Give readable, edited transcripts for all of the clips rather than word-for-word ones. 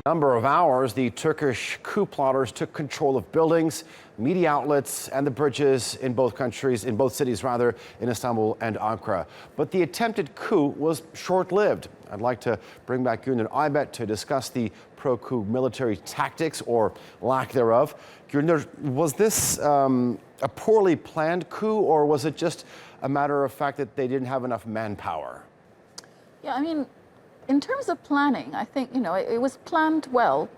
Number of hours, the Turkish coup plotters took control of buildings, media outlets, and the bridges in both countries, in both cities rather, in Istanbul and Ankara. But the attempted coup was short-lived. I'd like to bring back Gulnur and Aybet to discuss the pro-coup military tactics, or lack thereof. Gulnur, was this a poorly planned coup, or was it just a matter of fact that they didn't have enough manpower? Yeah, I mean, in terms of planning, I think, it was planned well,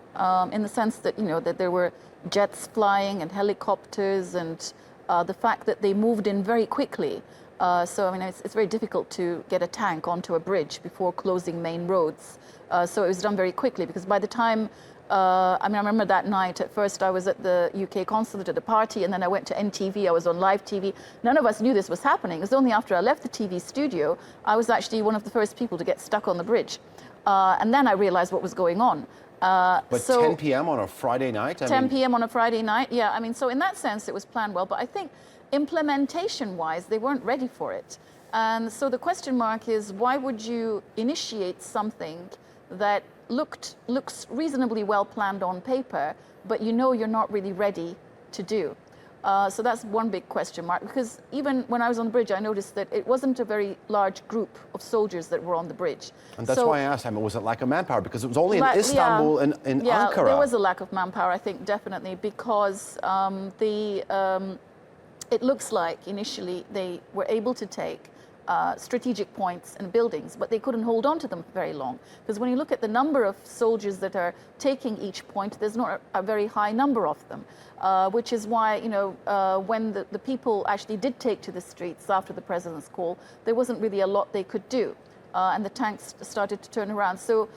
in the sense that, that there were jets flying and helicopters, and the fact that they moved in very quickly. So, I mean, it's very difficult to get a tank onto a bridge before closing main roads. So it was done very quickly, because by the time, I remember that night, at first I was at the UK consulate at a party, and then I went to NTV, I was on live TV. None of us knew this was happening. It was only after I left the TV studio, I was actually one of the first people to get stuck on the bridge. And then I realized what was going on. But so 10 p.m. on a Friday night? 10 p.m. on a Friday night, yeah. I mean, so in that sense, it was planned well. But I think implementation-wise, they weren't ready for it. And so the question mark is, why would you initiate something that looks reasonably well planned on paper, but you're not really ready to do? So that's one big question mark, because even when I was on the bridge, I noticed that it wasn't a very large group of soldiers that were on the bridge. And that's why I asked, was it lack of manpower? Because it was only in Istanbul and in Ankara. There was a lack of manpower, I think, definitely, because it looks like initially they were able to take strategic points and buildings, but they couldn't hold on to them for very long. Because when you look at the number of soldiers that are taking each point, there's not a very high number of them, which is why, when the people actually did take to the streets after the president's call, there wasn't really a lot they could do. And the tanks started to turn around. So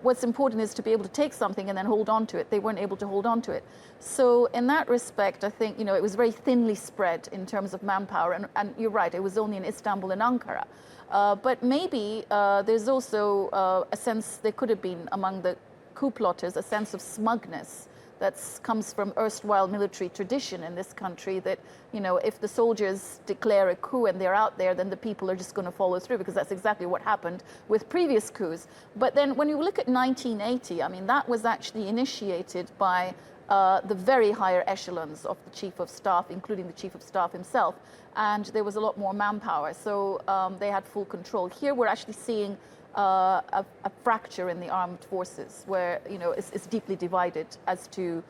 what's important is to be able to take something and then hold on to it. They weren't able to hold on to it. So in that respect, I think, it was very thinly spread in terms of manpower. And you're right, it was only in Istanbul and Ankara. But maybe there's also a sense, there could have been among the coup plotters, a sense of smugness that comes from erstwhile military tradition in this country, that, if the soldiers declare a coup and they're out there, then the people are just going to follow through, because that's exactly what happened with previous coups. But then when you look at 1980, I mean, that was actually initiated by the very higher echelons of the chief of staff, including the chief of staff himself, and there was a lot more manpower, so they had full control. Here we're actually seeing a fracture in the armed forces, where it's deeply divided as to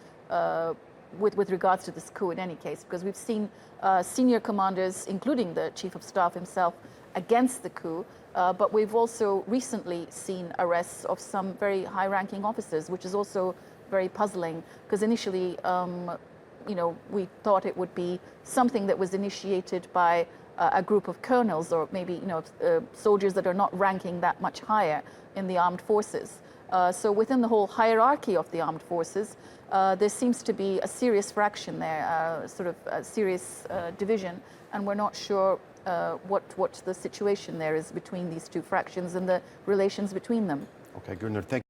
with regards to this coup in any case, because we've seen senior commanders, including the chief of staff himself, against the coup, but we've also recently seen arrests of some very high-ranking officers, which is also very puzzling, because initially we thought it would be something that was initiated by a group of colonels, or maybe soldiers that are not ranking that much higher in the armed forces. So within the whole hierarchy of the armed forces, there seems to be a serious fraction there, sort of a serious division, and we're not sure what the situation there is between these two fractions and the relations between them. Okay, Gulnur, thank you.